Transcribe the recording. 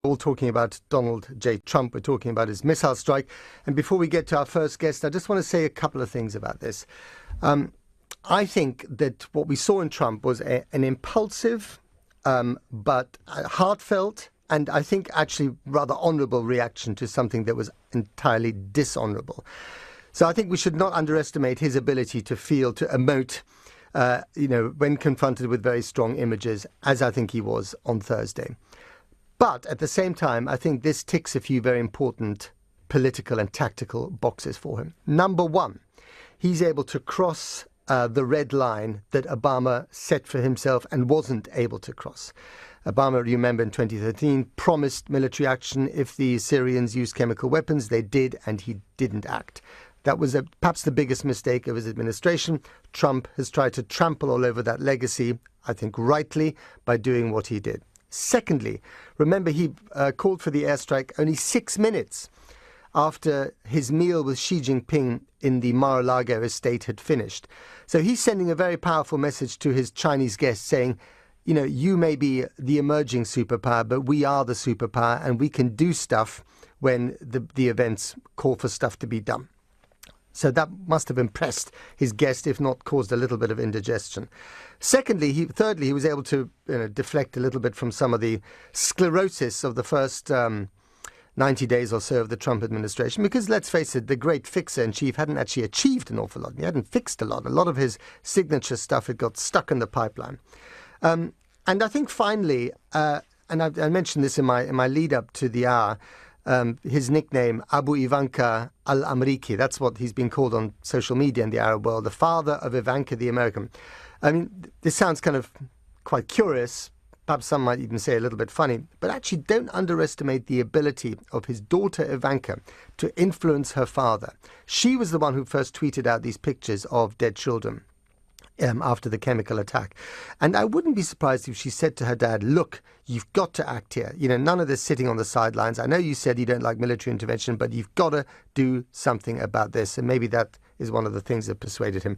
All talking about Donald J. Trump. We're talking about his missile strike. And before we get to our first guest, I just want to say a couple of things about this. I think that what we saw in Trump was an impulsive, but heartfelt, and I think actually rather honourable reaction to something that was entirely dishonourable. So I think we should not underestimate his ability to feel, to emote, when confronted with very strong images, as I think he was on Thursday. But at the same time, I think this ticks a few very important political and tactical boxes for him. Number one, he's able to cross the red line that Obama set for himself and wasn't able to cross. Obama, you remember, in 2013, promised military action if the Syrians used chemical weapons. They did, and he didn't act. That was perhaps the biggest mistake of his administration. Trump has tried to trample all over that legacy, I think rightly, by doing what he did. Secondly, remember he called for the airstrike only 6 minutes after his meal with Xi Jinping in the Mar-a-Lago estate had finished. So he's sending a very powerful message to his Chinese guests saying, you may be the emerging superpower, but we are the superpower and we can do stuff when the events call for stuff to be done. So that must have impressed his guest, if not caused a little bit of indigestion. Thirdly, he was able to deflect a little bit from some of the sclerosis of the first 90 days or so of the Trump administration, because let's face it, the great fixer-in-chief hadn't actually achieved an awful lot. He hadn't fixed a lot. A lot of his signature stuff had got stuck in the pipeline. And I think finally, and I mentioned this in my lead-up to the hour, his nickname, Abu Ivanka al-Amriki, that's what he's been called on social media in the Arab world, the father of Ivanka the American. I mean, this sounds kind of quite curious, perhaps some might even say a little bit funny, but actually don't underestimate the ability of his daughter Ivanka to influence her father. She was the one who first tweeted out these pictures of dead children after the chemical attack. And I wouldn't be surprised if she said to her dad, look, you've got to act here. None of this sitting on the sidelines. I know you said you don't like military intervention, but you've got to do something about this. And maybe that is one of the things that persuaded him.